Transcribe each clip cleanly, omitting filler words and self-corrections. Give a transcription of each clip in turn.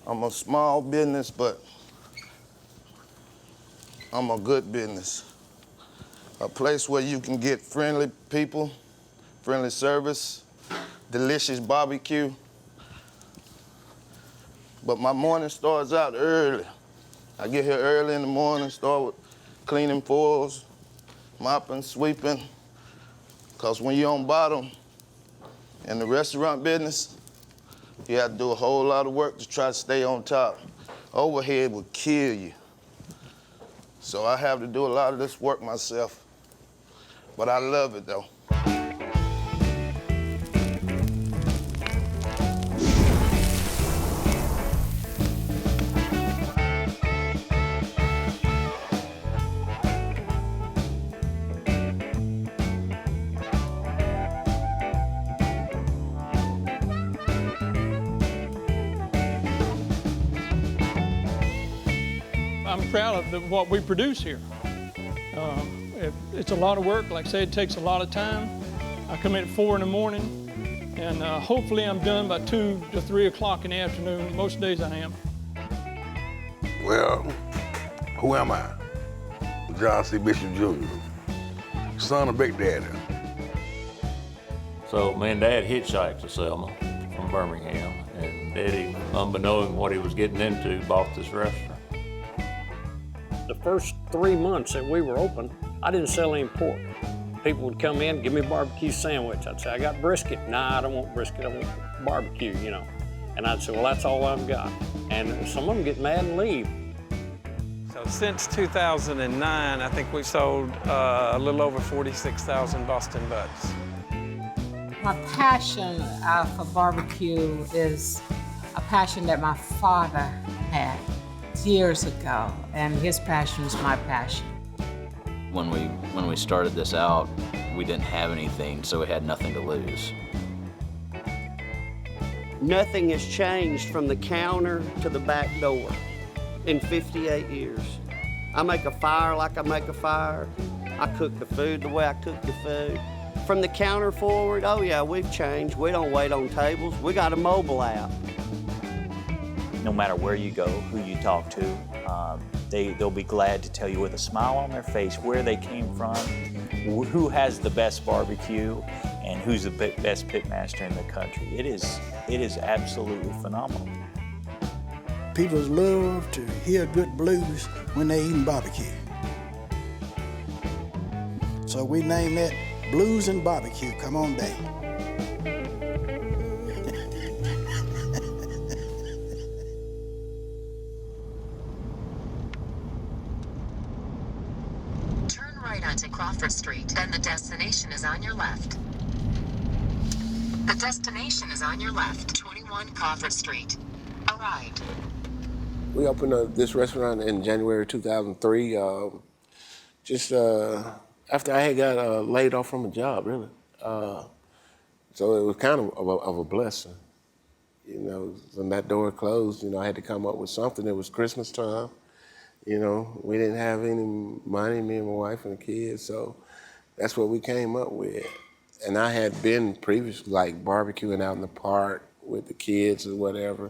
I'm a small business, but I'm a good business. A place where you can get friendly people, friendly service, delicious barbecue. But my morning starts out early. I get here early in the morning, start with cleaning floors, mopping, sweeping. Because when you're on bottom in the restaurant business, you have to do a whole lot of work to try to stay on top. Overhead will kill you. So I have to do a lot of this work myself. But I love it, though. I'm proud of what we produce here. It's a lot of work. Like I said, it takes a lot of time. I come in at 4 in the morning, and hopefully I'm done by 2 to 3 o'clock in the afternoon. Most days I am. Well, who am I? John C. Bishop Jr., son of Big Daddy. So me and Dad hitchhiked to Selma from Birmingham, and Daddy, unbeknown what he was getting into, bought this restaurant. The first 3 months that we were open, I didn't sell any pork. People would come in, give me a barbecue sandwich. I'd say, I got brisket. Nah, I don't want brisket, I want barbecue, you know. And I'd say, well, that's all I've got. And some of them get mad and leave. So since 2009, I think we've sold a little over 46,000 Boston Butts. My passion for barbecue is a passion that my father had years ago, and his passion is my passion. When we started this out, we didn't have anything, so we had nothing to lose. Nothing has changed from the counter to the back door in 58 years. I make a fire like I make a fire. I cook the food the way I cook the food. From the counter forward, oh yeah, we've changed. We don't wait on tables. We got a mobile app. No matter where you go, who you talk to, they'll be glad to tell you with a smile on their face where they came from, who has the best barbecue, and who's the best pitmaster in the country. It is absolutely phenomenal. People love to hear good blues when they eating barbecue. So we named that Blues and Barbecue. Come on down. Onto Crawford Street, then the destination is on your left. The destination is on your left, 21 Crawford Street. Arrived. We opened this restaurant in January 2003, just after I had got laid off from a job, really. So it was kind of a blessing. You know, when that door closed, you know, I had to come up with something. It was Christmas time. You know, we didn't have any money, me and my wife and the kids, so that's what we came up with. And I had been previously like barbecuing out in the park with the kids or whatever.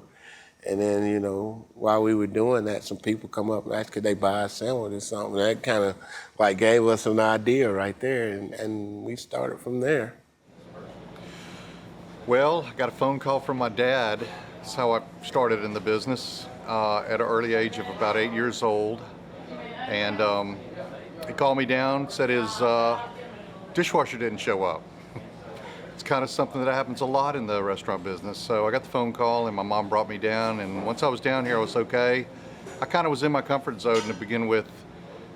And then, you know, while we were doing that, some people come up and asked, could they buy a sandwich or something? And that kind of like gave us an idea right there, and we started from there. Well, I got a phone call from my dad. That's how I started in the business. At an early age of about 8 years old. And he called me down, said his dishwasher didn't show up. It's kind of something that happens a lot in the restaurant business. So I got the phone call and my mom brought me down, and once I was down here I was okay. I kind of was in my comfort zone to begin with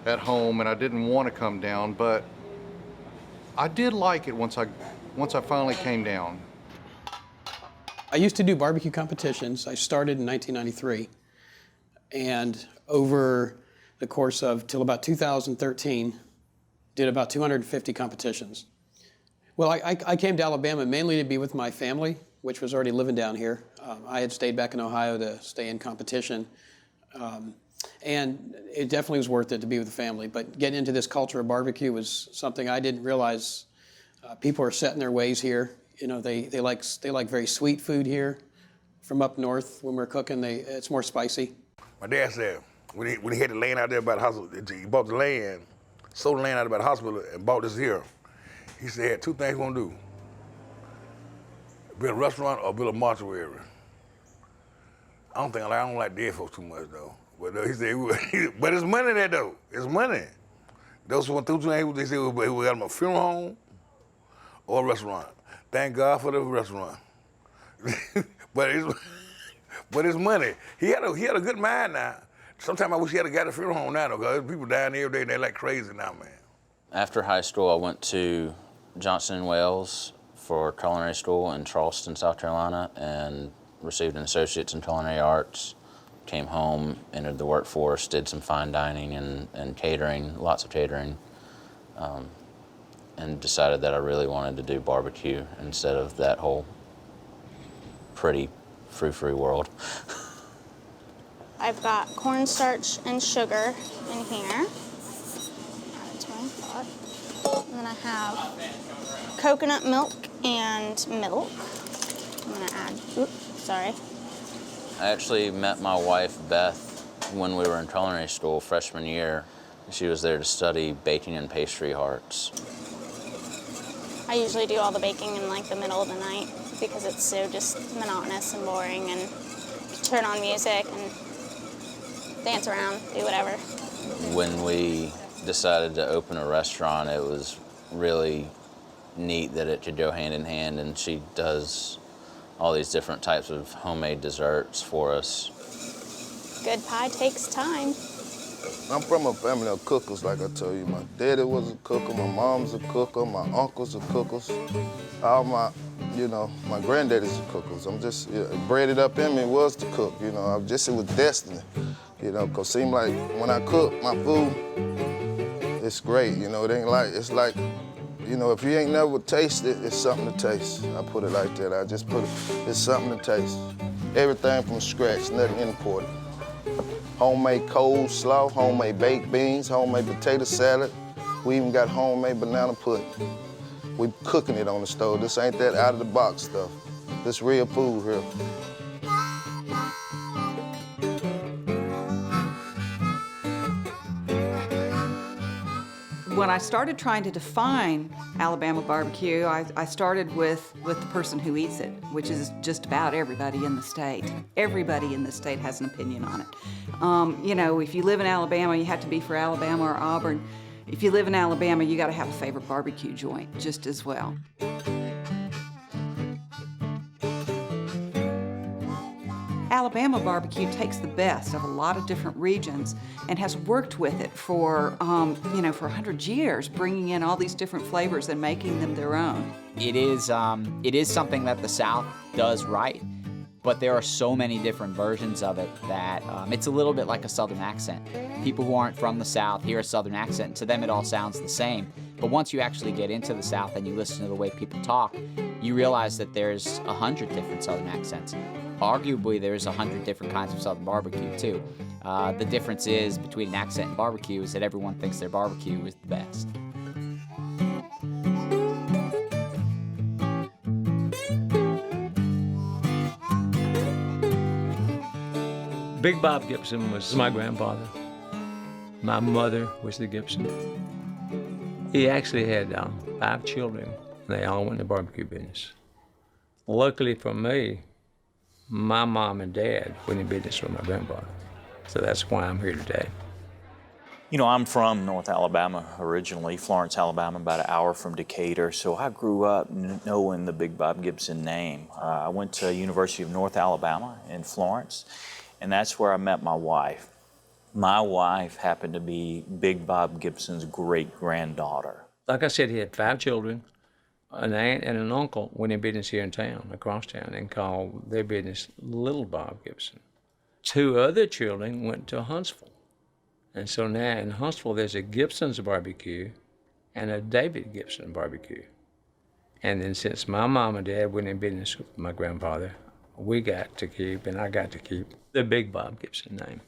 at home, and I didn't want to come down, but I did like it once I finally came down. I used to do barbecue competitions. I started in 1993. And over the course of till about 2013, did about 250 competitions. Well, I came to Alabama mainly to be with my family, which was already living down here. I had stayed back in Ohio to stay in competition. And it definitely was worth it to be with the family. But getting into this culture of barbecue was something I didn't realize. People are set in their ways here. You know, they like very sweet food here. from up north. When we're cooking, it's more spicy. My dad said when he had the land out there by the hospital, he bought the land, sold the land out there by the hospital, and bought this here. He said he had two things he want to do: build a restaurant or build a mortuary. I don't like dead folks too much though. But he said, but it's money there though. It's money. Those who went through things, they said we got them a funeral home or a restaurant. Thank God for the restaurant. but it's money. He had a good mind now. Sometimes I wish he had got a funeral home now though, because people dying every day and they're like crazy now, man. After high school, I went to Johnson & Wales for culinary school in Charleston, South Carolina, and received an associate's in culinary arts. Came home, entered the workforce, did some fine dining and catering, lots of catering, and decided that I really wanted to do barbecue instead of that whole pretty frou-frou world. I've got cornstarch and sugar in here. Add to my pot. And then I have coconut milk and milk. I'm gonna add, oops, sorry. I actually met my wife, Beth, when we were in culinary school freshman year. She was there to study baking and pastry arts. I usually do all the baking in like the middle of the night because it's so just monotonous and boring, and turn on music and dance around, do whatever. When we decided to open a restaurant, it was really neat that it could go hand in hand, and she does all these different types of homemade desserts for us. Good pie takes time. I'm from a family of cookers, like I told you. My daddy was a cooker, my mom's a cooker, my uncles are cookers. All my granddaddy's are cookers. I'm just, bred it up in me was to cook, it was destiny, because it seemed like when I cook my food, it's great, it ain't like, it's like, if you ain't never tasted it, it's something to taste. I put it like that. I just put it, it's something to taste. Everything from scratch, nothing imported. Homemade coleslaw, homemade baked beans, homemade potato salad. We even got homemade banana pudding. We cooking it on the stove. This ain't that out of the box stuff. This real food here. When I started trying to define Alabama barbecue, I started with the person who eats it, which is just about everybody in the state. Everybody in the state has an opinion on it. If you live in Alabama, you have to be for Alabama or Auburn. If you live in Alabama, you gotta have a favorite barbecue joint just as well. Alabama barbecue takes the best of a lot of different regions and has worked with it for 100 years, bringing in all these different flavors and making them their own. It is something that the South does right, but there are so many different versions of it that it's a little bit like a Southern accent. People who aren't from the South hear a Southern accent, and to them it all sounds the same. But once you actually get into the South and you listen to the way people talk, you realize that there's 100 different Southern accents. Arguably, there's 100 different kinds of Southern barbecue, too. The difference is between an accent and barbecue is that everyone thinks their barbecue is the best. Big Bob Gibson was my grandfather. My mother was the Gibson. He actually had 5 children. They all went in the barbecue business. Luckily for me, my mom and dad went in business with my grandfather. So that's why I'm here today. I'm from North Alabama originally, Florence, Alabama, about an hour from Decatur. So I grew up knowing the Big Bob Gibson name. I went to University of North Alabama in Florence, and that's where I met my wife. My wife happened to be Big Bob Gibson's great-granddaughter. Like I said, he had 5 children. An aunt and an uncle went in business here in town, across town, and called their business Little Bob Gibson. 2 other children went to Huntsville. And so now in Huntsville, there's a Gibson's barbecue and a David Gibson barbecue. And then since my mom and dad went in business with my grandfather, we got to keep, and I got to keep, the Big Bob Gibson name.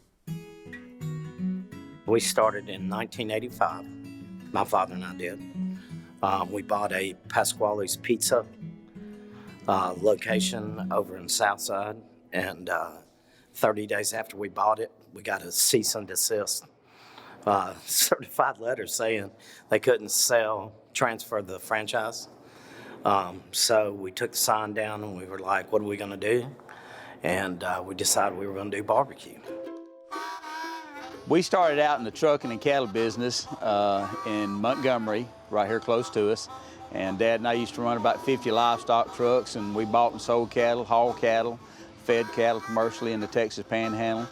We started in 1985, my father and I did. We bought a Pasquale's Pizza location over in Southside, And 30 days after we bought it, we got a cease and desist certified letter saying they couldn't transfer the franchise. So we took the sign down and we were like, what are we going to do? And we decided we were going to do barbecue. We started out in the trucking and cattle business in Montgomery, right here close to us. And Dad and I used to run about 50 livestock trucks, and we bought and sold cattle, hauled cattle, fed cattle commercially in the Texas Panhandle.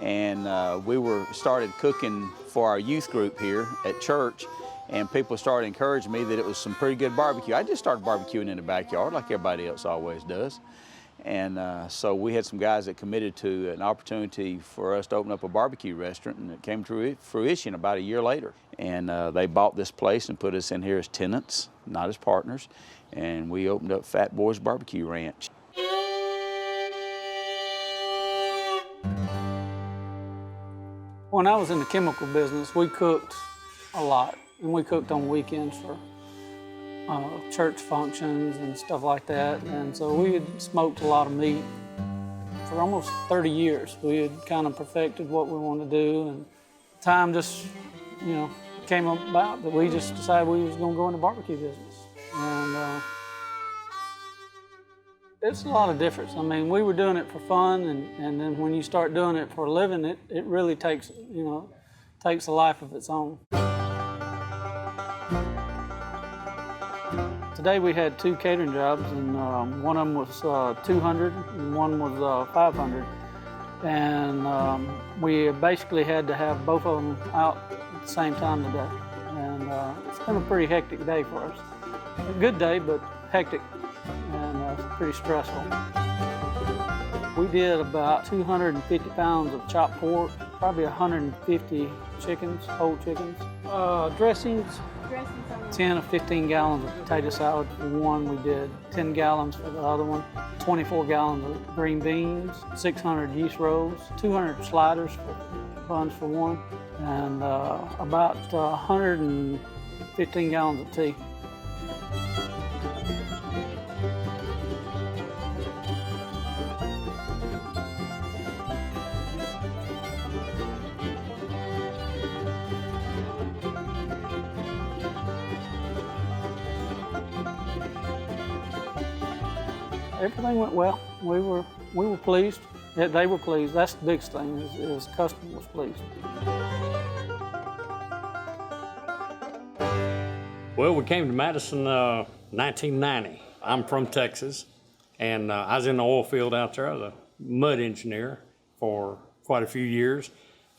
And we started cooking for our youth group here at church, and people started encouraging me that it was some pretty good barbecue. I just started barbecuing in the backyard like everybody else always does. And so we had some guys that committed to an opportunity for us to open up a barbecue restaurant, and it came to fruition about a year later. And they bought this place and put us in here as tenants, not as partners, and we opened up Fat Boys Barbecue Ranch. When I was in the chemical business, we cooked a lot, and we cooked on weekends for church functions and stuff like that. And so we had smoked a lot of meat for almost 30 years. We had kind of perfected what we wanted to do, and time just, came about that we just decided we was going to go in the barbecue business. And it's a lot of difference. I mean, we were doing it for fun, and then when you start doing it for a living, it really takes, takes a life of its own. Today we had 2 catering jobs, and one of them was 200 and one was 500. And we basically had to have both of them out at the same time today. And it's been a pretty hectic day for us. A good day, but hectic, and pretty stressful. We did about 250 pounds of chopped pork, probably 150 chickens, whole chickens. Dressings. 10 or 15 gallons of potato salad for one. We did 10 gallons for the other one. 24 gallons of green beans, 600 yeast rolls, 200 sliders for buns for one, and about 115 gallons of tea. Everything went well. We were pleased. They were pleased. That's the biggest thing, is customer was pleased. Well, we came to Madison 1990. I'm from Texas, and I was in the oil field out there. I was a mud engineer for quite a few years.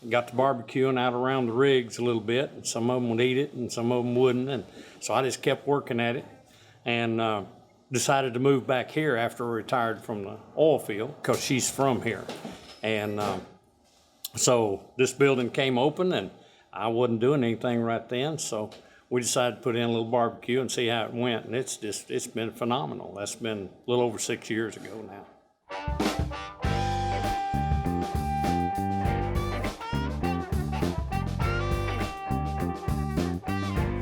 Got to barbecuing out around the rigs a little bit, and some of them would eat it and some of them wouldn't, and so I just kept working at it, and decided to move back here after I retired from the oil field, because she's from here. And so this building came open, and I wasn't doing anything right then, so we decided to put in a little barbecue and see how it went, and it's been phenomenal. That's been a little over 6 years ago now.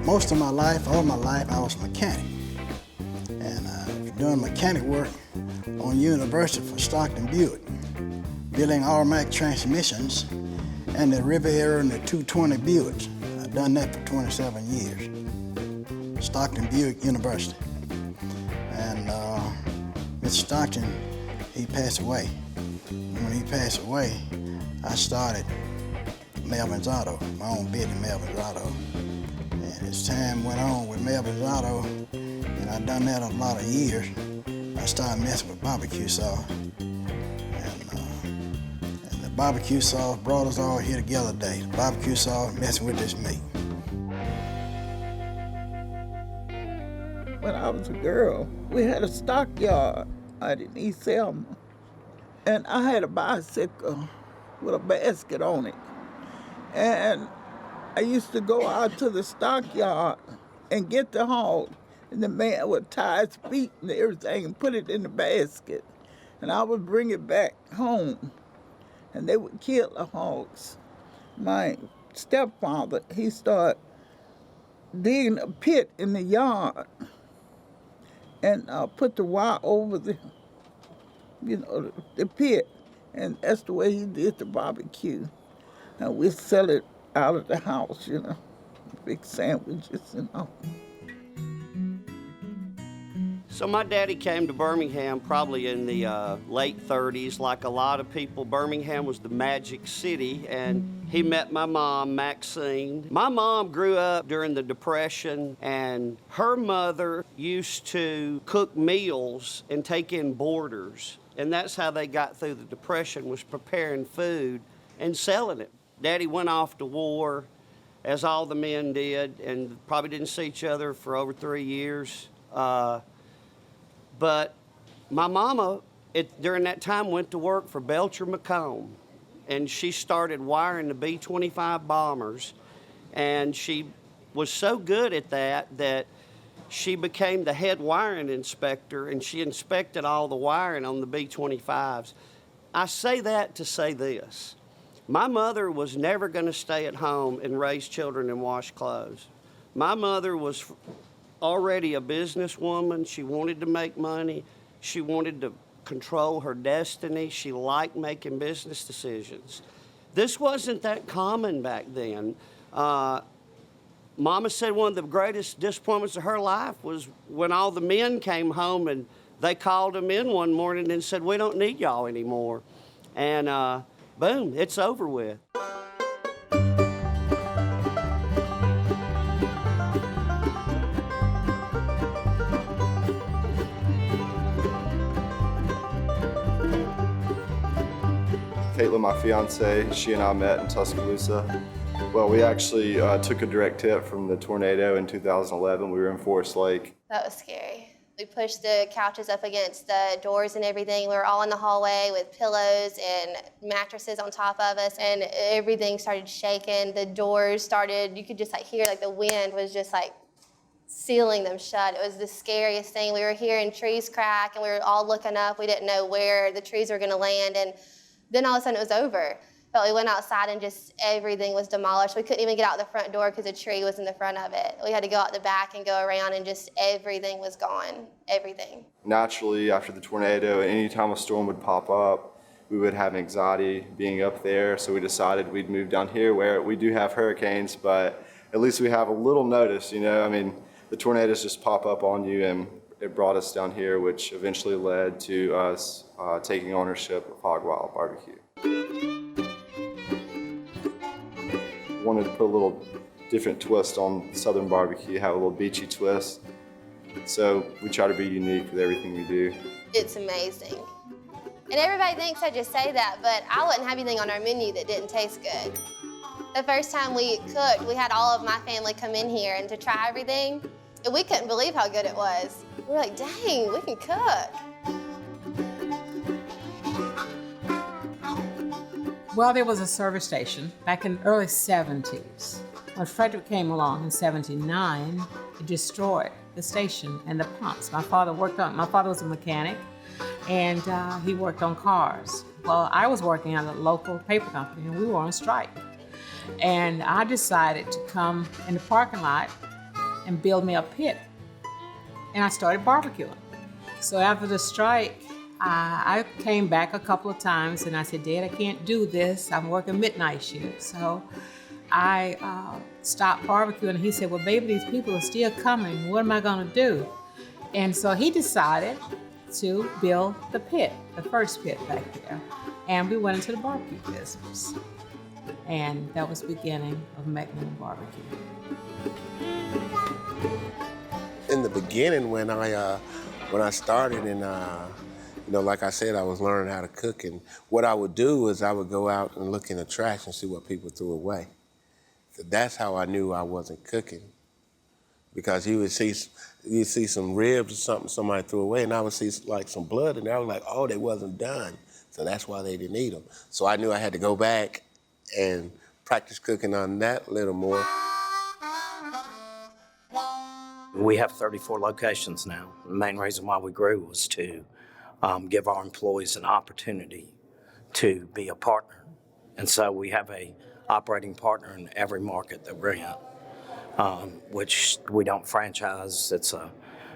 Most of my life, all my life, I was a mechanic. Doing mechanic work on University for Stockton Buick, building automatic transmissions and the Riviera and the 220 Buicks. I've done that for 27 years. Stockton Buick University. And Mr. Stockton, he passed away. When he passed away, I started Melvin's Auto, my own business, Melvin's Auto. And as time went on with Melvin's Auto, and I've done that a lot of years, I started messing with barbecue sauce. And the barbecue sauce brought us all here together today. The barbecue sauce messing with this meat. When I was a girl, we had a stockyard out in East Selma. And I had a bicycle with a basket on it. And I used to go out to the stockyard and get the hog. And the man would tie his feet and everything and put it in the basket. And I would bring it back home. And they would kill the hogs. My stepfather, he started digging a pit in the yard and put the wire over the the pit. And that's the way he did the barbecue. And we sell it out of the house, big sandwiches and all. So my daddy came to Birmingham probably in the late 30s. Like a lot of people, Birmingham was the magic city, and he met my mom, Maxine. My mom grew up during the Depression, and her mother used to cook meals and take in boarders, and that's how they got through the Depression, was preparing food and selling it. Daddy went off to war, as all the men did, and probably didn't see each other for over 3 years. But my mama, during that time, went to work for Belcher McComb, and she started wiring the B-25 bombers, and she was so good at that she became the head wiring inspector, and she inspected all the wiring on the B-25s. I say that to say this. My mother was never going to stay at home and raise children and wash clothes. My mother was already a businesswoman. She wanted to make money. She wanted to control her destiny. She liked making business decisions. This wasn't that common back then. Mama said one of the greatest disappointments of her life was when all the men came home and they called them in one morning and said, "We don't need y'all anymore." And boom, it's over with. Caitlin, my fiance, she and I met in Tuscaloosa. Well, we actually took a direct hit from the tornado in 2011. We were in Forest Lake. That was scary. We pushed the couches up against the doors and everything. We were all in the hallway with pillows and mattresses on top of us, and everything started shaking. The doors started, you could just hear the wind was just sealing them shut. It was the scariest thing. We were hearing trees crack, and we were all looking up. We didn't know where the trees were gonna land, and then all of a sudden it was over. But we went outside and just everything was demolished. We couldn't even get out the front door because a tree was in the front of it. We had to go out the back and go around, and just everything was gone, everything. Naturally, after the tornado, anytime a storm would pop up, we would have anxiety being up there, so we decided we'd move down here where we do have hurricanes, but at least we have a little notice, I mean, the tornadoes just pop up on you, and it brought us down here, which eventually led to us taking ownership of Hog Wild Barbecue. Wanted to put a little different twist on Southern barbecue, have a little beachy twist. So we try to be unique with everything we do. It's amazing. And everybody thinks I just say that, but I wouldn't have anything on our menu that didn't taste good. The first time we cooked, we had all of my family come in here and to try everything, and we couldn't believe how good it was. We were like, dang, we can cook. Well, there was a service station back in the early 70s. When Frederick came along in 79, it destroyed the station and the pumps. My father was a mechanic, and he worked on cars. Well, I was working at a local paper company, and we were on strike. And I decided to come in the parking lot and build me a pit. And I started barbecuing. So after the strike, I came back a couple of times and I said, "Dad, I can't do this. I'm working midnight shift." So I stopped barbecuing, and he said, "Well, baby, these people are still coming. What am I gonna do?" And so he decided to build the pit, the first pit back there. And we went into the barbecue business. And that was the beginning of Mecklenburg Barbecue. In the beginning, when I started, and like I said, I was learning how to cook, and what I would do is I would go out and look in the trash and see what people threw away. So that's how I knew I wasn't cooking, because you'd see some ribs or something somebody threw away, and I would see some blood, and I was like, oh, they wasn't done, so that's why they didn't eat them. So I knew I had to go back and practice cooking on that a little more. We have 34 locations now. The main reason why we grew was to give our employees an opportunity to be a partner. And so we have a operating partner in every market that we're in, which we don't franchise. It's a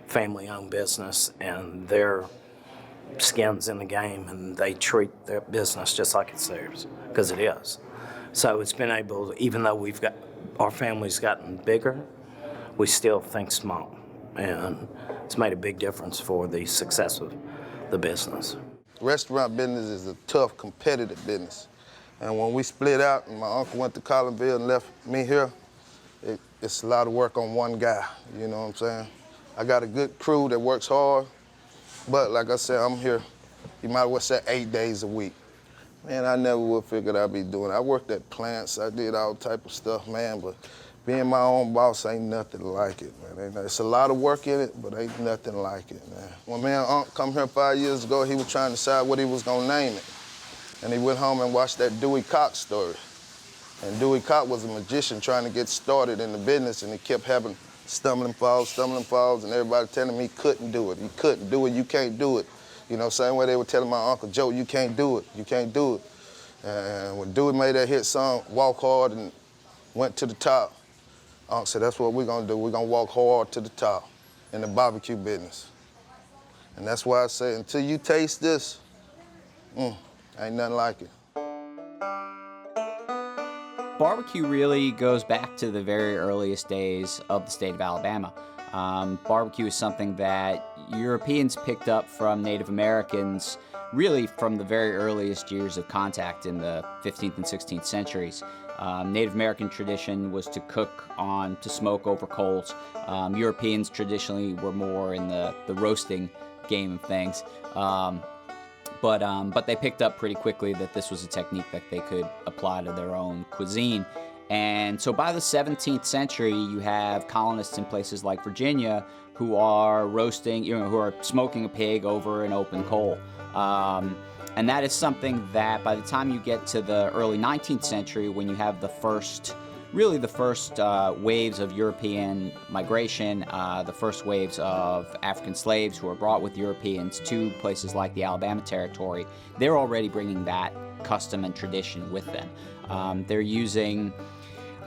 family-owned business, and they're skins in the game, and they treat their business just like it's theirs, because it is. So it's been able, even though our family's gotten bigger, we still think small, and it's made a big difference for the success of the business. Restaurant business is a tough, competitive business. And when we split out and my uncle went to Collinville and left me here, it's a lot of work on one guy, you know what I'm saying? I got a good crew that works hard, but like I said, I'm here, you might as well say 8 days a week. Man, I never would figure I'd be doing it. I worked at plants, I did all type of stuff, man, but being my own boss ain't nothing like it, man. It's a lot of work in it, but ain't nothing like it, man. When me and Unc come here 5 years ago, he was trying to decide what he was gonna name it. And he went home and watched that Dewey Cox story. And Dewey Cox was a magician trying to get started in the business, and he kept having stumbling falls, and everybody telling him he couldn't do it. He couldn't do it, you can't do it. You know, same way they were telling my Uncle Joe, you can't do it, you can't do it. And when Dewey made that hit song, Walk Hard, and went to the top, Unc said, that's what we're gonna do. We're gonna walk hard to the top in the barbecue business. And that's why I say, until you taste this, ain't nothing like it. Barbecue really goes back to the very earliest days of the state of Alabama. Barbecue is something that Europeans picked up from Native Americans really from the very earliest years of contact in the 15th and 16th centuries. Native American tradition was to smoke over coals. Europeans traditionally were more in the roasting game of things. But they picked up pretty quickly that this was a technique that they could apply to their own cuisine. And so by the 17th century, you have colonists in places like Virginia who are who are smoking a pig over an open coal. And that is something that by the time you get to the early 19th century, when you have the first waves of European migration, the first waves of African slaves who are brought with Europeans to places like the Alabama territory, they're already bringing that custom and tradition with them. They're using,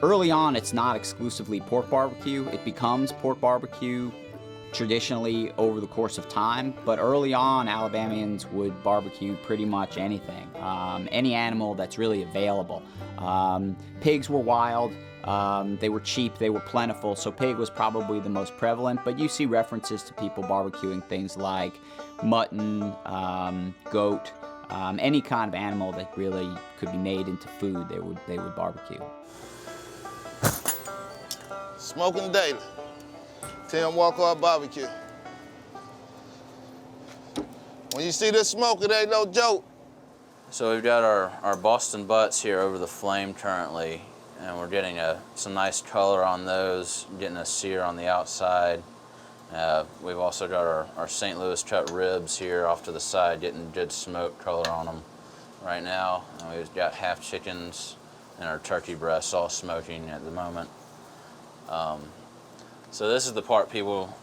early on, it's not exclusively pork barbecue. It becomes pork barbecue traditionally over the course of time, but early on, Alabamians would barbecue pretty much anything, any animal that's really available. Pigs were wild, they were cheap, they were plentiful, so pig was probably the most prevalent, but you see references to people barbecuing things like mutton, goat, any kind of animal that really could be made into food, they would barbecue. Smoking daily. Tim Walker Barbecue. When you see this smoke, it ain't no joke. So we've got our Boston butts here over the flame currently, and we're getting some nice color on those, getting a sear on the outside. We've also got our St. Louis cut ribs here off to the side, getting good smoke color on them right now. And we've got half chickens and our turkey breasts all smoking at the moment. So this is the part people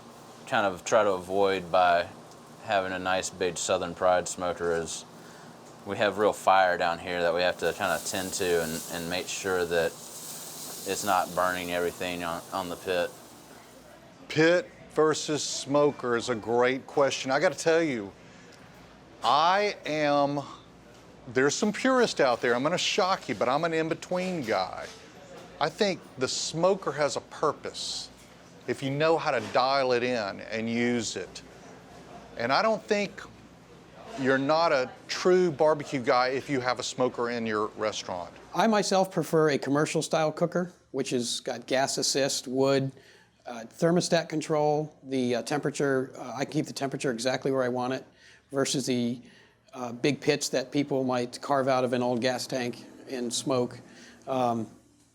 kind of try to avoid by having a nice big Southern Pride smoker, is we have real fire down here that we have to kind of tend to and make sure that it's not burning everything on the pit. Pit versus smoker is a great question. I got to tell you, there's some purists out there, I'm going to shock you, but I'm an in-between guy. I think the smoker has a purpose if you know how to dial it in and use it. And I don't think you're not a true barbecue guy if you have a smoker in your restaurant. I myself prefer a commercial style cooker, which has got gas assist, wood, thermostat control, the temperature, I keep the temperature exactly where I want it, versus the big pits that people might carve out of an old gas tank and smoke.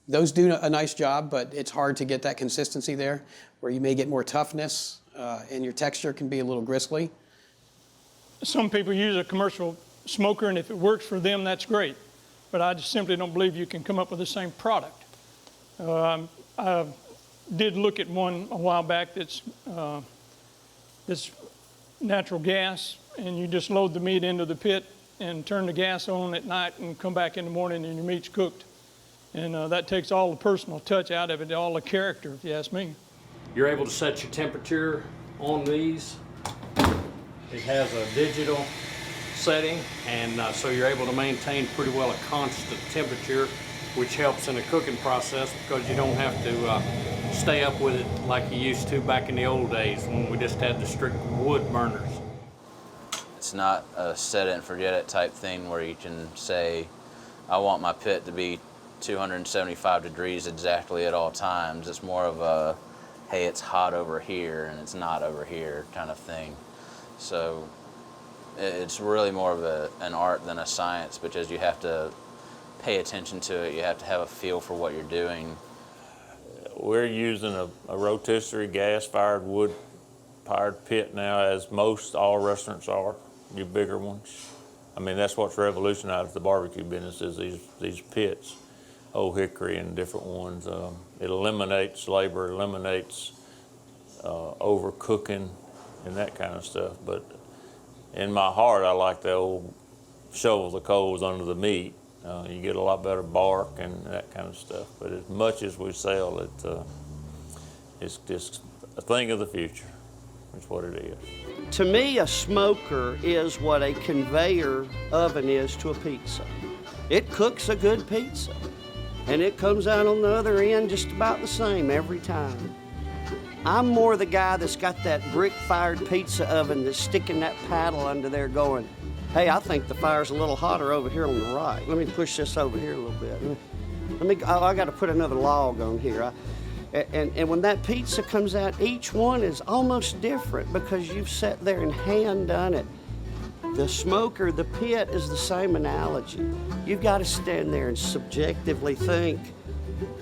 Those do a nice job, but it's hard to get that consistency there, where you may get more toughness and your texture can be a little gristly. Some people use a commercial smoker, and if it works for them, that's great. But I just simply don't believe you can come up with the same product. I did look at one a while back that's natural gas, and you just load the meat into the pit and turn the gas on at night and come back in the morning and your meat's cooked. And that takes all the personal touch out of it, all the character, if you ask me. You're able to set your temperature on these It has a digital setting, and so you're able to maintain pretty well a constant temperature, which helps in the cooking process because you don't have to stay up with it like you used to back in the old days when we just had the strict wood burners. It's not a set it and forget it type thing where you can say, I want my pit to be 275 degrees exactly at all times. It's more of a, hey, it's hot over here and it's not over here kind of thing. So it's really more of an art than a science because you have to pay attention to it. You have to have a feel for what you're doing. We're using a rotisserie gas-fired wood-fired pit now, as most all restaurants are, your bigger ones. I mean, that's what's revolutionized the barbecue business is these pits, Old Hickory and different ones. It eliminates labor, eliminates overcooking and that kind of stuff. But in my heart, I like the old shovel the coals under the meat. You get a lot better bark and that kind of stuff. But as much as we sell it, it's just a thing of the future. That's what it is. To me, a smoker is what a conveyor oven is to a pizza. It cooks a good pizza, and it comes out on the other end just about the same every time. I'm more the guy that's got that brick-fired pizza oven that's sticking that paddle under there going, hey, I think the fire's a little hotter over here on the right. Let me push this over here a little bit. I got to put another log on here. And when that pizza comes out, each one is almost different because you've sat there and hand done it. The smoker, the pit is the same analogy. You've got to stand there and subjectively think,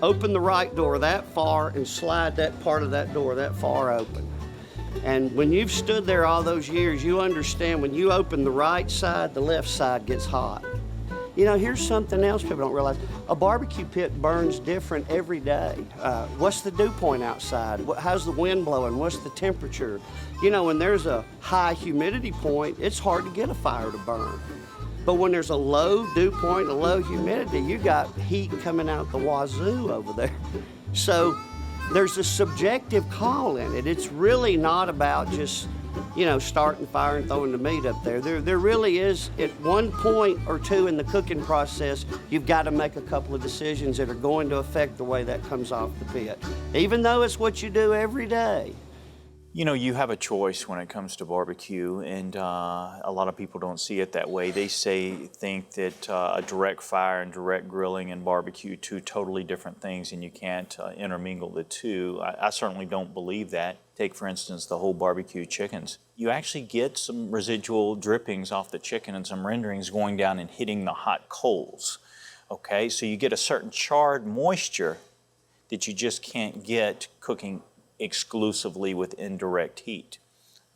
open the right door that far and slide that part of that door that far open. And when you've stood there all those years, you understand when you open the right side, the left side gets hot. You know, here's something else people don't realize. A barbecue pit burns different every day. What's the dew point outside? How's the wind blowing? What's the temperature? You know, when there's a high humidity point, it's hard to get a fire to burn. But when there's a low dew point, a low humidity, you got heat coming out the wazoo over there. So there's a subjective call in it. It's really not about just, you know, starting fire and throwing the meat up there. There really is, at one point or two in the cooking process, you've got to make a couple of decisions that are going to affect the way that comes off the pit, even though it's what you do every day. You know, you have a choice when it comes to barbecue, and a lot of people don't see it that way. They think that a direct fire and direct grilling and barbecue, two totally different things, and you can't intermingle the two. I certainly don't believe that. Take, for instance, the whole barbecue chickens. You actually get some residual drippings off the chicken and some renderings going down and hitting the hot coals. Okay, so you get a certain charred moisture that you just can't get cooking exclusively with indirect heat.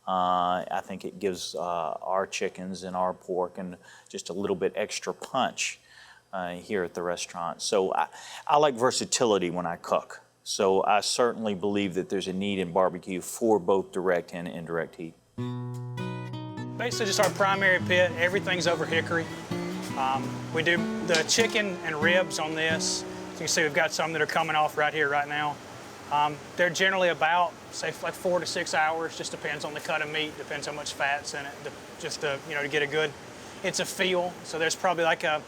I think it gives our chickens and our pork and just a little bit extra punch here at the restaurant. So I like versatility when I cook. So I certainly believe that there's a need in barbecue for both direct and indirect heat. Basically just our primary pit, everything's over hickory. We do the chicken and ribs on this. As you can see, we've got some that are coming off right here, right now. They're generally about, say, like 4 to 6 hours. Just depends on the cut of meat, depends how much fat's in it, just to, you know, to get a good, it's a feel. So there's probably like a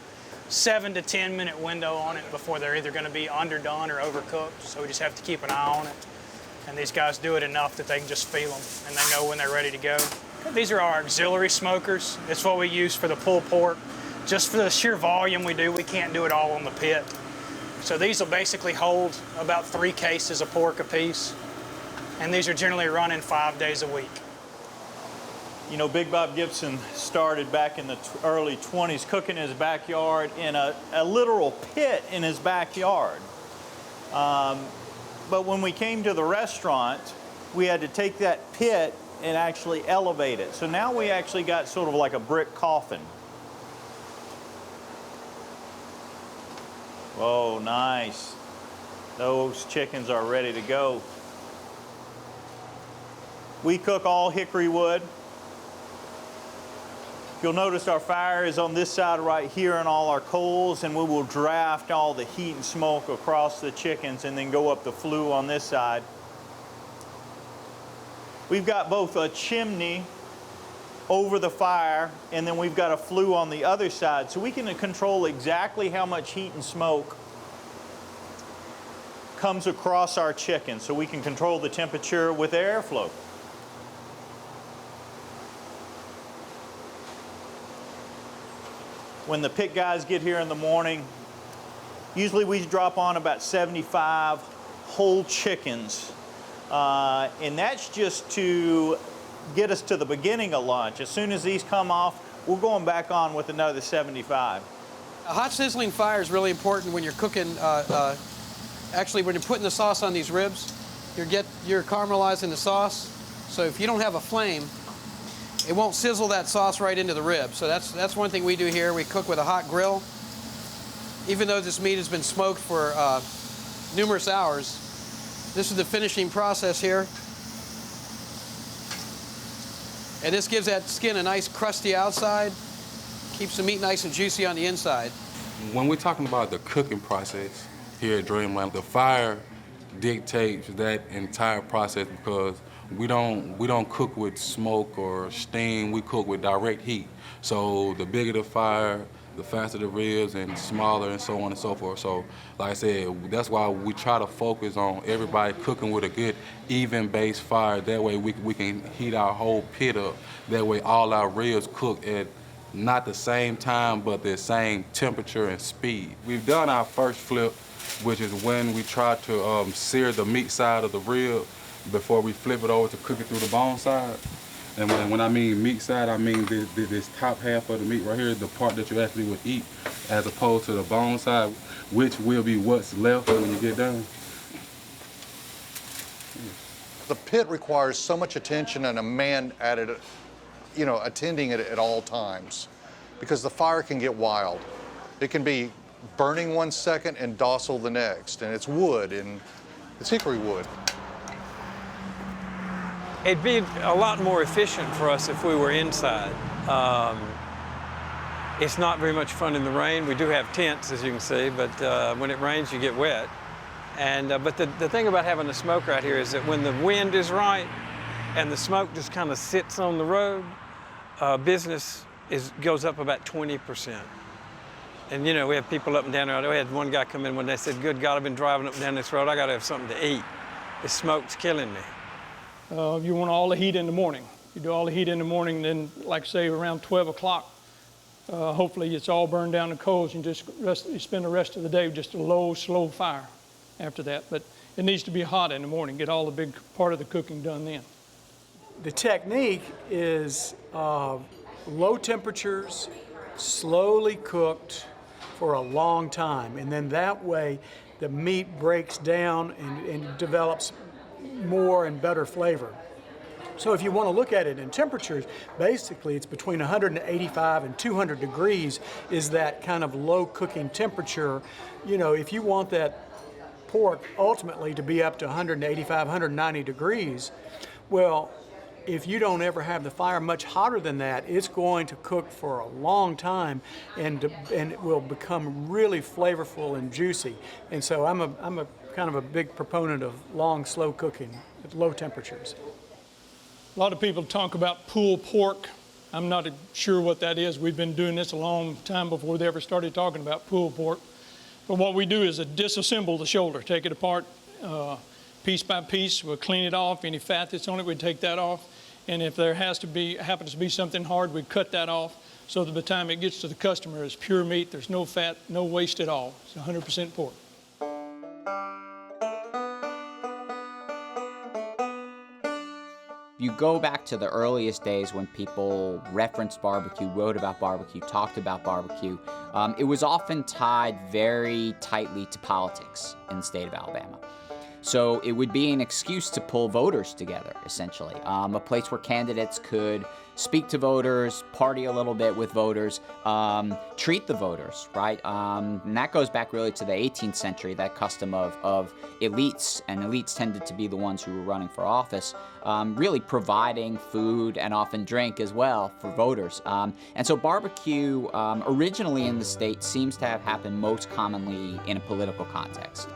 7 to 10 minute window on it before they're either going to be underdone or overcooked. So we just have to keep an eye on it. And these guys do it enough that they can just feel them and they know when they're ready to go. These are our auxiliary smokers. It's what we use for the pulled pork. Just for the sheer volume we do, we can't do it all on the pit. So these will basically hold about 3 cases of pork apiece. And these are generally running 5 days a week. You know, Big Bob Gibson started back in the early 20s cooking in his backyard in a literal pit in his backyard. But when we came to the restaurant, we had to take that pit and actually elevate it. So now we actually got sort of like a brick coffin. Oh, nice. Those chickens are ready to go. We cook all hickory wood. You'll notice our fire is on this side right here and all our coals, and we will draft all the heat and smoke across the chickens and then go up the flue on this side. We've got both a chimney over the fire, and then we've got a flue on the other side. So we can control exactly how much heat and smoke comes across our chicken. So we can control the temperature with airflow. When the pit guys get here in the morning, usually we drop on about 75 whole chickens. And that's just to get us to the beginning of lunch. As soon as these come off, we're going back on with another 75. A hot sizzling fire is really important when you're cooking. Actually, when you're putting the sauce on these ribs, you're caramelizing the sauce. So if you don't have a flame, it won't sizzle that sauce right into the rib. So that's one thing we do here. We cook with a hot grill. Even though this meat has been smoked for numerous hours, this is the finishing process here. And this gives that skin a nice crusty outside, keeps the meat nice and juicy on the inside. When we're talking about the cooking process here at Dreamland, the fire dictates that entire process because we don't cook with smoke or steam, we cook with direct heat. So the bigger the fire, the faster the ribs and smaller and so on and so forth. So like I said, that's why we try to focus on everybody cooking with a good even base fire. That way we can heat our whole pit up. That way all our ribs cook at not the same time, but the same temperature and speed. We've done our first flip, which is when we try to sear the meat side of the rib before we flip it over to cook it through the bone side. And when I mean meat side, I mean this top half of the meat right here, the part that you actually would eat, as opposed to the bone side, which will be what's left when you get done. The pit requires so much attention and a man at it, you know, attending it at all times, because the fire can get wild. It can be burning one second and docile the next, and it's wood, and it's hickory wood. It'd be a lot more efficient for us if we were inside. It's not very much fun in the rain. We do have tents, as you can see, but when it rains, you get wet. But the thing about having a smoker out here is that when the wind is right and the smoke just kind of sits on the road, business goes up about 20%. And you know, we have people up and down there. We had one guy come in one day and said, "Good God, I've been driving up and down this road. I got to have something to eat. The smoke's killing me." You want all the heat in the morning. You do all the heat in the morning, then, like say, around 12 o'clock, hopefully it's all burned down to coals, and you spend the rest of the day with just a low, slow fire after that. But it needs to be hot in the morning, get all the big part of the cooking done then. The technique is low temperatures, slowly cooked for a long time, and then that way the meat breaks down and develops more and better flavor. So if you want to look at it in temperatures, basically it's between 185 and 200 degrees is that kind of low cooking temperature. You know, if you want that pork ultimately to be up to 185, 190 degrees, well, if you don't ever have the fire much hotter than that, it's going to cook for a long time, and it will become really flavorful and juicy. And so I'm a kind of a big proponent of long, slow cooking at low temperatures. A lot of people talk about pulled pork. I'm not sure what that is. We've been doing this a long time before they ever started talking about pulled pork. But what we do is disassemble the shoulder, take it apart piece by piece. We'll clean it off. Any fat that's on it, we take that off. And if there happens to be something hard, we cut that off. So that by the time it gets to the customer, it's pure meat. There's no fat, no waste at all. It's 100% pork. You go back to the earliest days when people referenced barbecue, wrote about barbecue, talked about barbecue. It was often tied very tightly to politics in the state of Alabama. So it would be an excuse to pull voters together, essentially. A place where candidates could speak to voters, party a little bit with voters, treat the voters, right? And that goes back really to the 18th century, that custom of elites, and elites tended to be the ones who were running for office, really providing food and often drink as well for voters. And so barbecue, originally in the state, seems to have happened most commonly in a political context.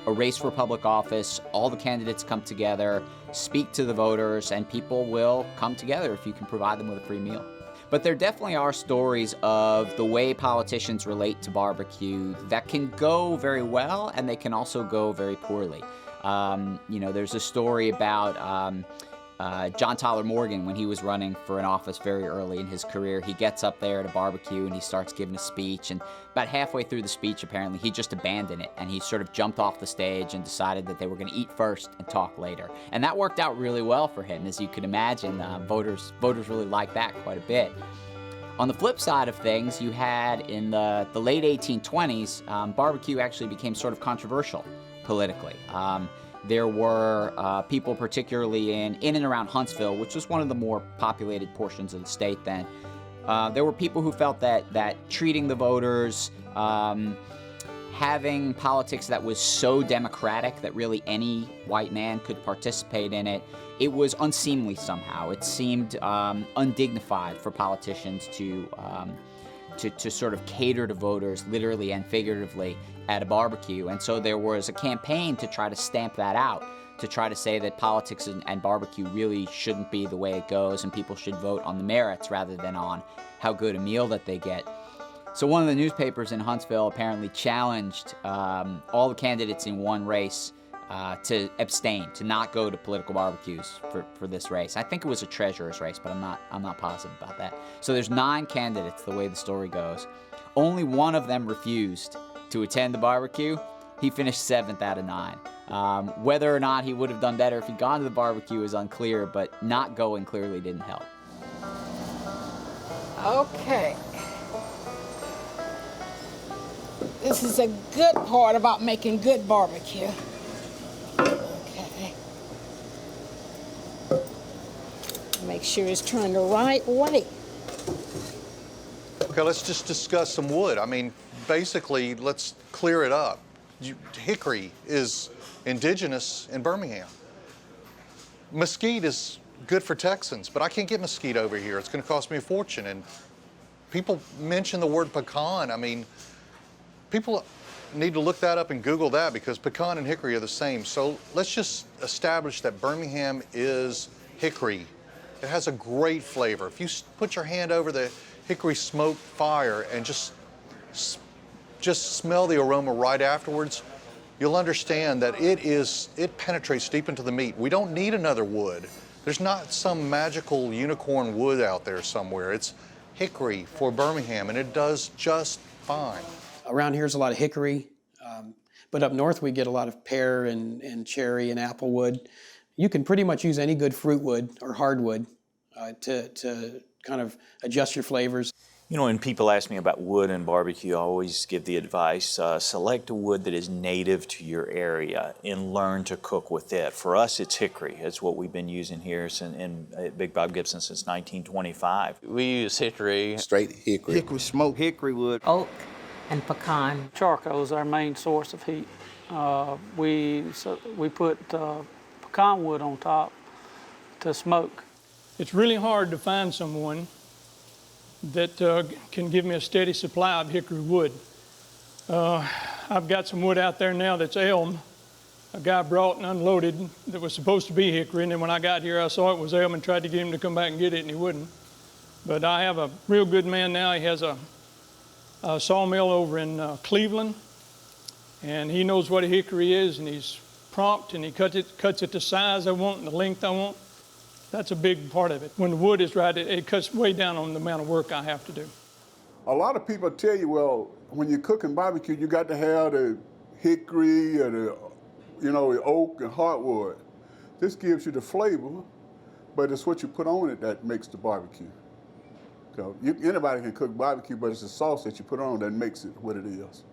a race for public office. All the candidates come together, speak to the voters, and people will come together if you can provide them with a free meal. But there definitely are stories of the way politicians relate to barbecue that can go very well, and they can also go very poorly. There's a story about John Tyler Morgan when he was running for an office very early in his career. He gets up there at a barbecue and he starts giving a speech, and about halfway through the speech, apparently, he just abandoned it, and he sort of jumped off the stage and decided that they were going to eat first and talk later. And that worked out really well for him, as you can imagine. Voters really liked that quite a bit. On the flip side of things, you had in the late 1820s, barbecue actually became sort of controversial politically. There were people, particularly in and around Huntsville, which was one of the more populated portions of the state then. There were people who felt that treating the voters, having politics that was so democratic that really any white man could participate in it, it was unseemly somehow. It seemed undignified for politicians to sort of cater to voters, literally and figuratively, at a barbecue. And so there was a campaign to try to stamp that out, to try to say that politics and barbecue really shouldn't be the way it goes, and people should vote on the merits rather than on how good a meal that they get. So one of the newspapers in Huntsville apparently challenged all the candidates in one race to abstain, to not go to political barbecues for this race. I think it was a treasurer's race, but I'm not positive about that. So there's 9 candidates, the way the story goes. Only one of them refused to attend the barbecue. He finished 7th out of 9. Whether or not he would have done better if he'd gone to the barbecue is unclear, but not going clearly didn't help. Okay. This is a good part about making good barbecue. Okay. Make sure it's turned the right way. Okay, let's just discuss some wood. I mean, basically, let's clear it up. Hickory is indigenous in Birmingham. Mesquite is good for Texans, but I can't get mesquite over here. It's going to cost me a fortune. And people mention the word pecan. I mean, people need to look that up and Google that, because pecan and hickory are the same. So let's just establish that Birmingham is hickory. It has a great flavor. If you put your hand over the hickory smoke fire and just smell the aroma right afterwards, you'll understand that it penetrates deep into the meat. We don't need another wood. There's not some magical unicorn wood out there somewhere. It's hickory for Birmingham, and it does just fine. Around here's a lot of hickory, but up north we get a lot of pear and cherry and apple wood. You can pretty much use any good fruit wood or hardwood to kind of adjust your flavors. You know, when people ask me about wood and barbecue, I always give the advice, select a wood that is native to your area and learn to cook with it. For us, it's hickory. It's what we've been using here at Big Bob Gibson since 1925. We use hickory. Straight hickory. Hickory smoke, hickory wood. Oak and pecan. Charcoal is our main source of heat. We put pecan wood on top to smoke. It's really hard to find someone that can give me a steady supply of hickory wood. I've got some wood out there now that's elm. A guy brought and unloaded that was supposed to be hickory, and then when I got here I saw it was elm and tried to get him to come back and get it, and he wouldn't. But I have a real good man now. He has a sawmill over in Cleveland, and he knows what a hickory is, and he's prompt, and he cuts it the size I want and the length I want. That's a big part of it. When the wood is right, it cuts way down on the amount of work I have to do. A lot of people tell you, well, when you're cooking barbecue, you got to have the hickory or the oak and hardwood. This gives you the flavor, but it's what you put on it that makes the barbecue. So anybody can cook barbecue, but it's the sauce that you put on that makes it what it is.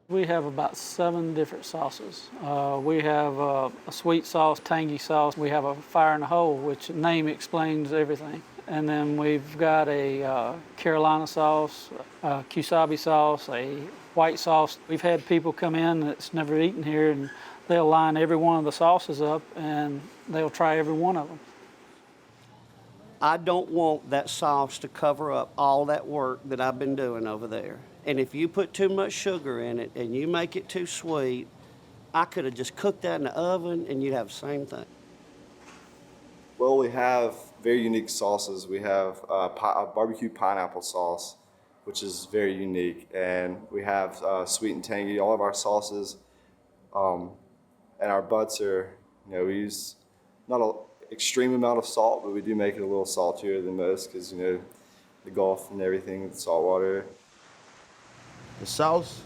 We have about 7 different sauces. We have a sweet sauce, tangy sauce. We have a fire in the hole, which name explains everything. And then we've got a Carolina sauce, a Kusabi sauce, a white sauce. We've had people come in that's never eaten here, and they'll line every one of the sauces up, and they'll try every one of them. I don't want that sauce to cover up all that work that I've been doing over there. And if you put too much sugar in it and you make it too sweet, I could have just cooked that in the oven and you'd have the same thing. Well, we have very unique sauces. We have a barbecue pineapple sauce, which is very unique, and we have sweet and tangy. All of our sauces and our butts are, we use not an extreme amount of salt, but we do make it a little saltier than most because, the Gulf and everything with salt water. The sauce,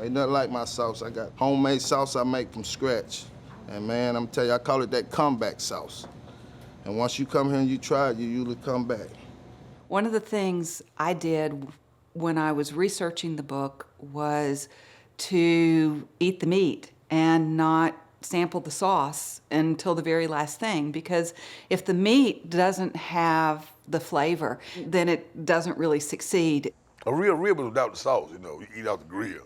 ain't nothing like my sauce. I got homemade sauce I make from scratch. And man, I'm telling you, I call it that comeback sauce. And once you come here and you try it, you usually come back. One of the things I did when I was researching the book was to eat the meat and not sample the sauce until the very last thing, because if the meat doesn't have the flavor, then it doesn't really succeed. A real rib is without the sauce, you eat out the grill,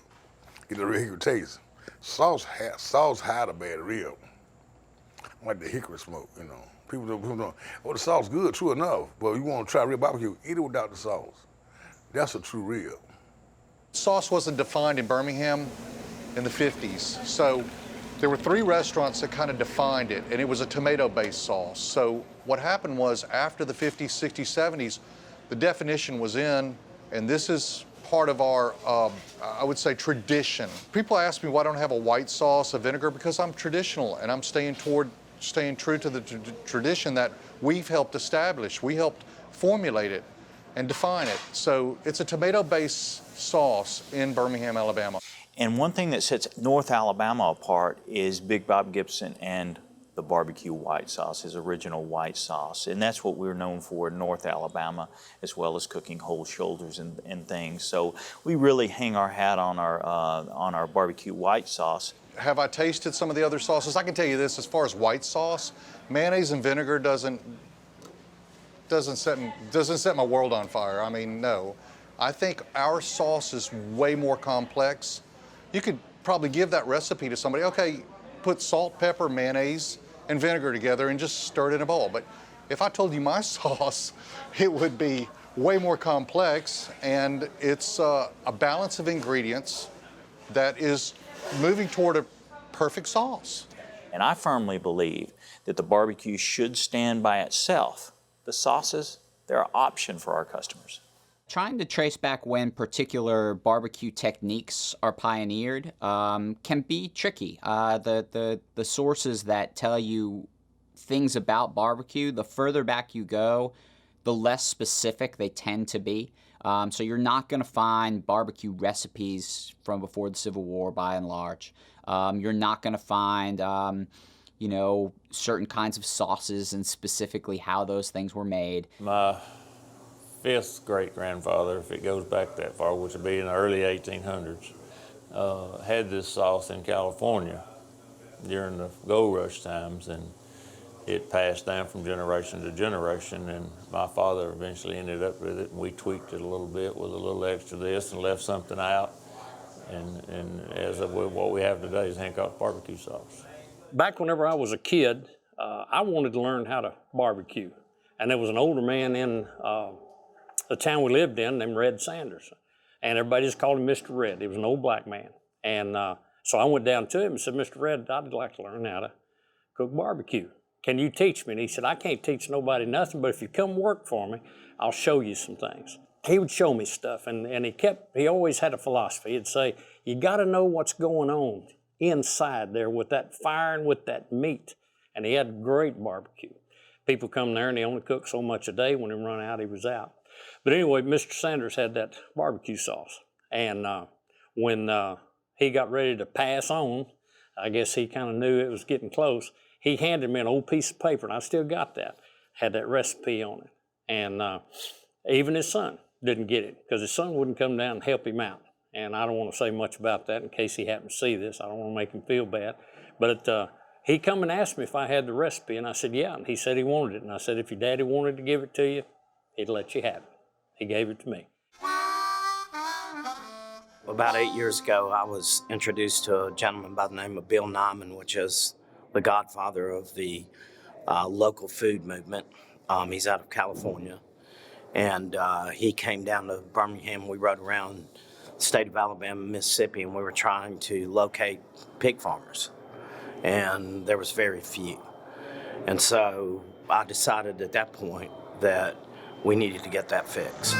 get the regular taste. Sauce hide a bad rib, like the hickory smoke, People don't, the sauce good, true enough, but you want to try real barbecue, eat it without the sauce. That's a true rib. Sauce wasn't defined in Birmingham in the 50s, so there were 3 restaurants that kind of defined it, and it was a tomato-based sauce. So what happened was after the 50s, 60s, 70s, the definition was in, and this is part of our, I would say, tradition. People ask me why I don't have a white sauce, a vinegar, because I'm traditional, and I'm staying true to the tradition that we've helped establish. We helped formulate it and define it. So it's a tomato-based sauce in Birmingham, Alabama. And one thing that sets North Alabama apart is Big Bob Gibson and the barbecue white sauce, his original white sauce. And that's what we're known for in North Alabama, as well as cooking whole shoulders and things. So we really hang our hat on our barbecue white sauce. Have I tasted some of the other sauces? I can tell you this, as far as white sauce, mayonnaise and vinegar doesn't set my world on fire. I mean, no. I think our sauce is way more complex. You could probably give that recipe to somebody. Okay, put salt, pepper, mayonnaise, and vinegar together and just stir it in a bowl. But if I told you my sauce, it would be way more complex, and it's a balance of ingredients that is moving toward a perfect sauce. And I firmly believe that the barbecue should stand by itself. The sauces, they're an option for our customers. Trying to trace back when particular barbecue techniques are pioneered can be tricky. The sources that tell you things about barbecue, the further back you go, the less specific they tend to be. So you're not going to find barbecue recipes from before the Civil War by and large. You're not going to find, certain kinds of sauces and specifically how those things were made. My 5th great-grandfather, if it goes back that far, which would be in the early 1800s, had this sauce in California during the gold rush times, and it passed down from generation to generation, and my father eventually ended up with it, and we tweaked it a little bit with a little extra this and left something out, and as of what we have today is Hancock barbecue sauce. Back whenever I was a kid, I wanted to learn how to barbecue, and there was an older man in the town we lived in named Red Sanders, and everybody just called him Mr. Red. He was an old black man, and so I went down to him and said, Mr. Red, I'd like to learn how to cook barbecue. Can you teach me? And he said, I can't teach nobody nothing, but if you come work for me, I'll show you some things. He would show me stuff, and he always had a philosophy. He'd say, you gotta know what's going on inside there with that fire and with that meat. And he had great barbecue. People come there and he only cooked so much a day. When he run out, he was out. But anyway, Mr. Sanders had that barbecue sauce. And when he got ready to pass on, I guess he kind of knew it was getting close, he handed me an old piece of paper, and I still got that, had that recipe on it. And even his son didn't get it, because his son wouldn't come down and help him out. And I don't want to say much about that in case he happened to see this. I don't want to make him feel bad. But he come and asked me if I had the recipe, and I said, yeah. And he said he wanted it. And I said, if your daddy wanted to give it to you, he'd let you have it. He gave it to me. About 8 years ago, I was introduced to a gentleman by the name of Bill Nyman, which is the godfather of the local food movement. He's out of California. And he came down to Birmingham. We rode around state of Alabama, Mississippi, and we were trying to locate pig farmers, and there was very few. And so I decided at that point that we needed to get that fixed.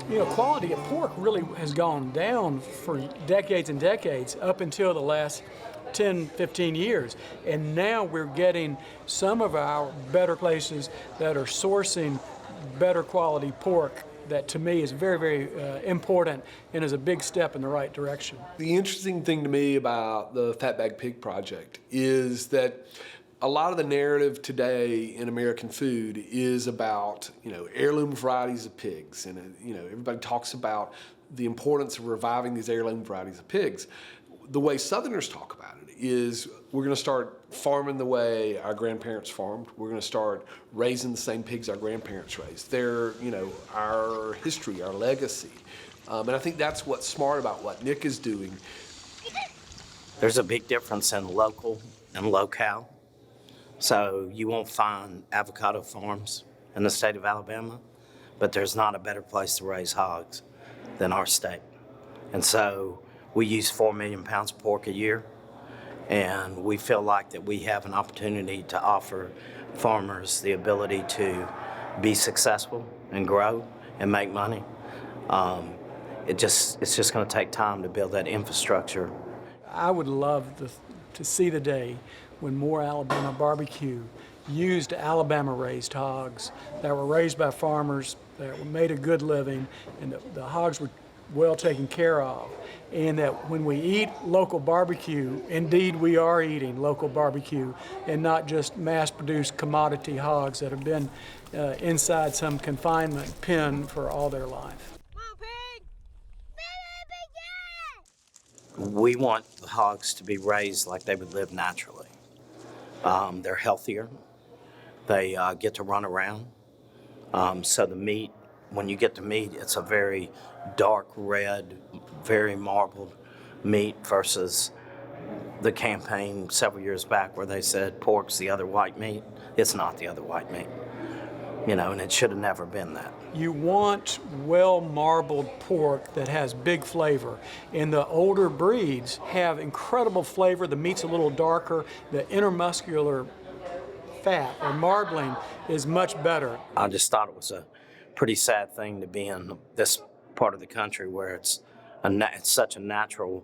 You know, quality of pork really has gone down for decades and decades up until the last 10, 15 years. And now we're getting some of our better places that are sourcing better quality pork that to me is very, very important and is a big step in the right direction. The interesting thing to me about the Fatback Pig Project is that a lot of the narrative today in American food is about, heirloom varieties of pigs. And, everybody talks about the importance of reviving these heirloom varieties of pigs. The way Southerners talk about it is we're going to start farming the way our grandparents farmed. We're going to start raising the same pigs our grandparents raised. They're, our history, our legacy. And I think that's what's smart about what Nick is doing. There's a big difference in local and locale. So you won't find avocado farms in the state of Alabama, but there's not a better place to raise hogs than our state. And so we use 4 million pounds of pork a year, and we feel like that we have an opportunity to offer farmers the ability to be successful and grow and make money. It's just going to take time to build that infrastructure. I would love to see the day when more Alabama barbecue used Alabama-raised hogs that were raised by farmers that made a good living, and the hogs were well taken care of. And that when we eat local barbecue, indeed we are eating local barbecue and not just mass-produced commodity hogs that have been inside some confinement pen for all their life. We want the hogs to be raised like they would live naturally. They're healthier. They get to run around. So the meat, when you get the meat, it's a very dark red, very marbled meat versus the campaign several years back where they said pork's the other white meat. It's not the other white meat, and it should have never been that. You want well-marbled pork that has big flavor. And the older breeds have incredible flavor. The meat's a little darker. The intermuscular fat or marbling is much better. I just thought it was a pretty sad thing to be in this part of the country where it's such a natural,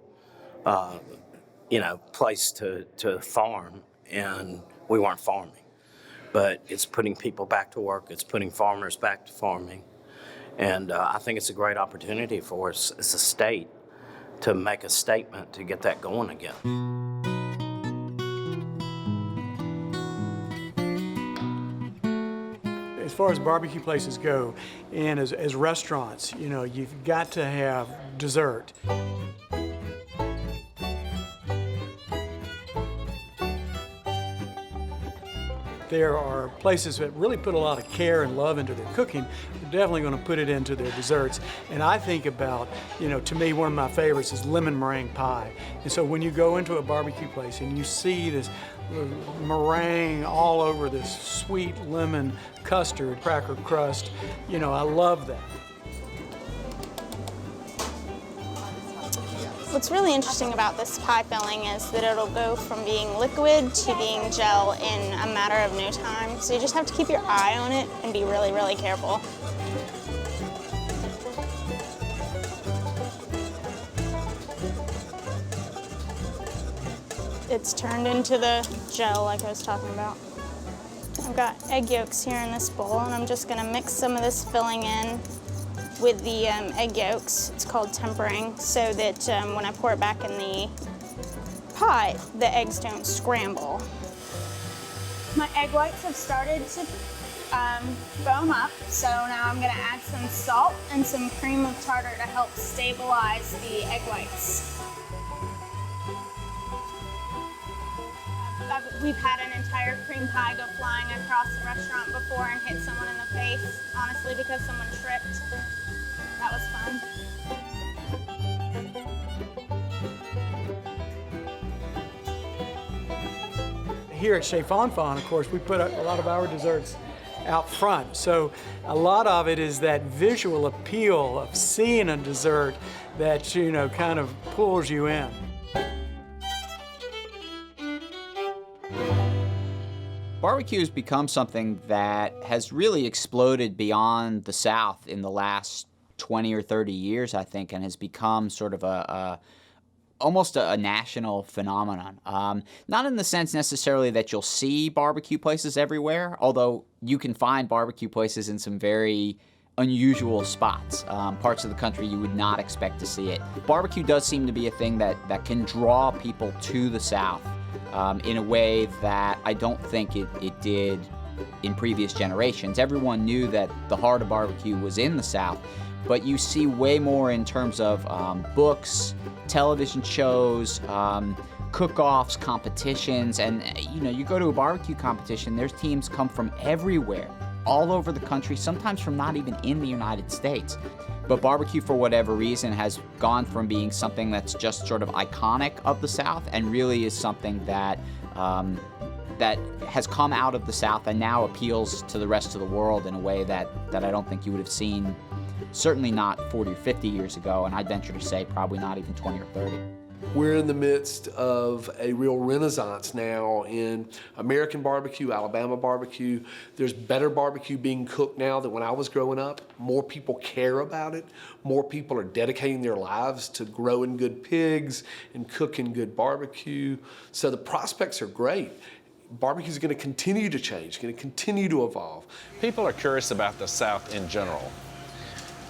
place to farm, and we weren't farming. But it's putting people back to work. It's putting farmers back to farming. And I think it's a great opportunity for us as a state to make a statement to get that going again. As far as barbecue places go, and as restaurants, you've got to have dessert. There are places that really put a lot of care and love into their cooking. They're definitely going to put it into their desserts. And I think about, to me, one of my favorites is lemon meringue pie. And so when you go into a barbecue place and you see this meringue all over this sweet lemon custard, cracker crust, I love that. What's really interesting about this pie filling is that it'll go from being liquid to being gel in a matter of no time. So you just have to keep your eye on it and be really, really careful. It's turned into the gel like I was talking about. I've got egg yolks here in this bowl, and I'm just gonna mix some of this filling in with the egg yolks. It's called tempering, so that when I pour it back in the pot, the eggs don't scramble. My egg whites have started to foam up, so now I'm gonna add some salt and some cream of tartar to help stabilize the egg whites. We've had an entire cream pie go flying across the restaurant before and hit someone in the face, honestly, because someone tripped. That was fun. here at Chez Fonfon, of course, we put a lot of our desserts out front. So a lot of it is that visual appeal of seeing a dessert that, you know, kind of pulls you in. Barbecue has become something that has really exploded beyond the South in the last 20 or 30 years, I think, and has become sort of almost a national phenomenon. Not in the sense necessarily that you'll see barbecue places everywhere, although you can find barbecue places in some very unusual spots, parts of the country you would not expect to see it. Barbecue does seem to be a thing that can draw people to the South in a way that I don't think it did in previous generations. Everyone knew that the heart of barbecue was in the South, but you see way more in terms of books, television shows, cook-offs, competitions, and you know, you go to a barbecue competition, there's teams come from everywhere, all over the country, sometimes from not even in the United States. But barbecue, for whatever reason, has gone from being something that's just sort of iconic of the South and really is something that that has come out of the South and now appeals to the rest of the world in a way that I don't think you would have seen, certainly not 40 or 50 years ago, and I'd venture to say probably not even 20 or 30. We're in the midst of a real renaissance now in American barbecue, Alabama barbecue. There's better barbecue being cooked now than when I was growing up. More people care about it. More people are dedicating their lives to growing good pigs and cooking good barbecue. So the prospects are great. Barbecue is going to continue to change, going to continue to evolve. People are curious about the South in general.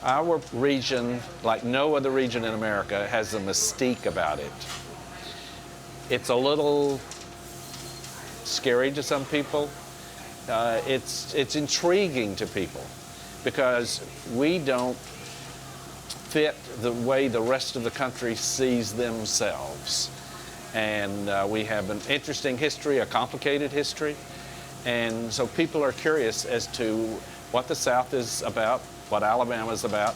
Our region, like no other region in America, has a mystique about it. It's a little scary to some people. It's intriguing to people because we don't fit the way the rest of the country sees themselves. And we have an interesting history, a complicated history. And so people are curious as to what the South is about, what Alabama is about.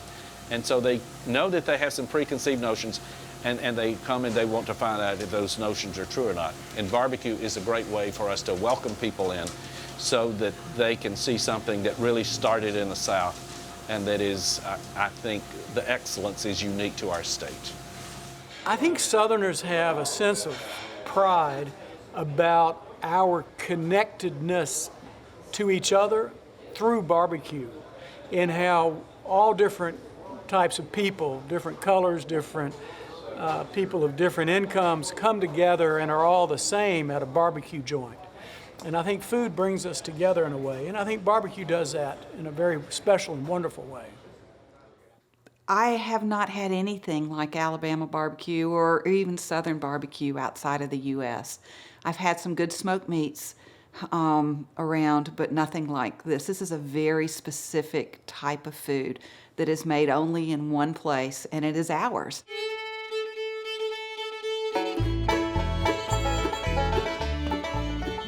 And so they know that they have some preconceived notions, and they come and they want to find out if those notions are true or not. And barbecue is a great way for us to welcome people in so that they can see something that really started in the South and that is, I think, the excellence is unique to our state. I think Southerners have a sense of pride about our connectedness to each other through barbecue, and how all different types of people, different colors, different people of different incomes come together and are all the same at a barbecue joint. And I think food brings us together in a way, and I think barbecue does that in a very special and wonderful way. I have not had anything like Alabama barbecue or even Southern barbecue outside of the U.S. I've had some good smoked meats around, but nothing like this. This is a very specific type of food that is made only in one place, and it is ours.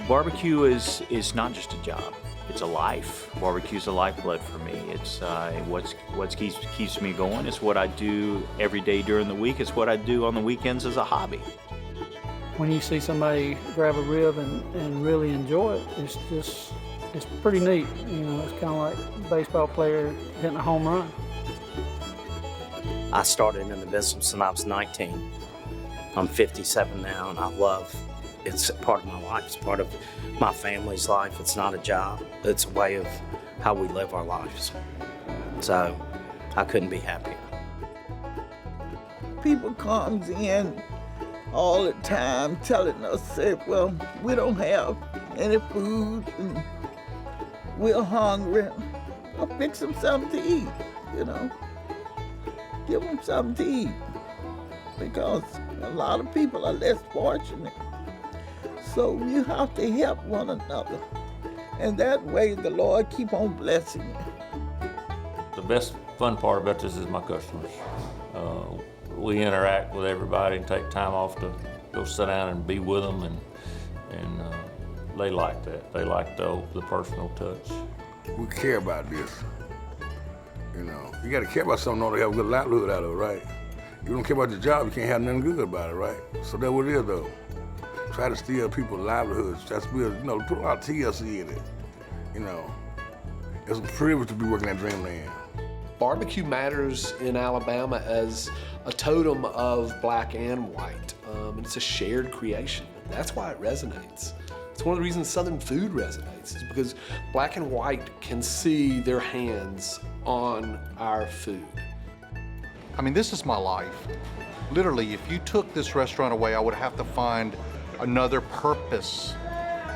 Barbecue is not just a job. It's a life. Barbecue's a lifeblood for me. It's what keeps me going. It's what I do every day during the week. It's what I do on the weekends as a hobby. When you see somebody grab a rib and really enjoy it, it's pretty neat. You know, it's kind of like a baseball player hitting a home run. I started in the business when I was 19. I'm 57 now, and I love it's part of my life. It's part of my family's life. It's not a job. It's a way of how we live our lives. So I couldn't be happier. People comes in all the time telling us, say, well, we don't have any food and we're hungry. I'll fix them something to eat, you know. Give them something to eat, because a lot of people are less fortunate. So you have to help one another. And that way the Lord keep on blessing you. The best fun part about this is my customers. We interact with everybody and take time off to go sit down and be with them, and they like that. They like the personal touch. We care about this. You know, you got to care about something in order to have a good livelihood out of it, right? You don't care about your job, you can't have nothing good about it, right? So that's what it is, though. Try try to steal people's livelihoods. That's real, you know, put a lot of TLC in it. You know, it's a privilege to be working at Dreamland. Barbecue matters in Alabama as a totem of black and white. And it's a shared creation. That's why it resonates. It's one of the reasons Southern food resonates, is because black and white can see their hands on our food. I mean, this is my life. Literally, if you took this restaurant away, I would have to find another purpose.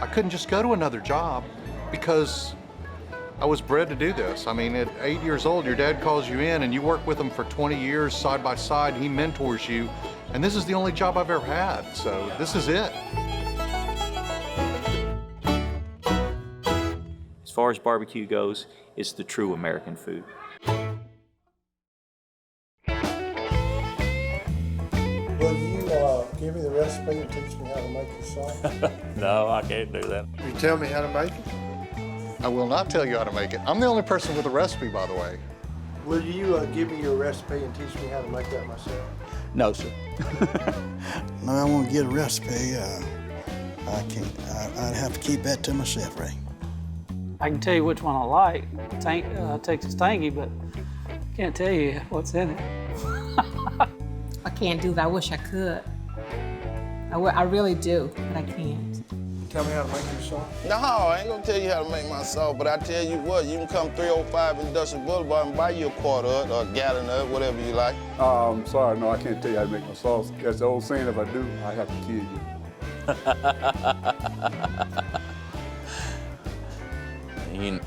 I couldn't just go to another job because I was bred to do this. I mean, at 8 years old, your dad calls you in and you work with him for 20 years side by side. He mentors you. And this is the only job I've ever had. So this is it. As far as barbecue goes, it's the true American food. Will you give me the recipe and teach me how to make the sauce? No, I can't do that. Will you tell me how to make it? I will not tell you how to make it. I'm the only person with a recipe, by the way. Will you give me your recipe and teach me how to make that myself? No, sir. No, I want to get a recipe. I can't. I'd have to keep that to myself, Ray. I can tell you which one I like, Texas Tangy, but I can't tell you what's in it. I can't do that. I wish I could. I really do, but I can't. Tell me how to make your sauce? No, I ain't gonna tell you how to make my sauce, but I tell you what, you can come 305 Industrial Boulevard and buy you a quarter of it or a gallon of it, whatever you like. Sorry, no, I can't tell you how to make my sauce. That's the old saying, if I do, I have to kill you.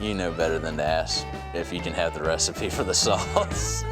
You know better than to ask if you can have the recipe for the sauce.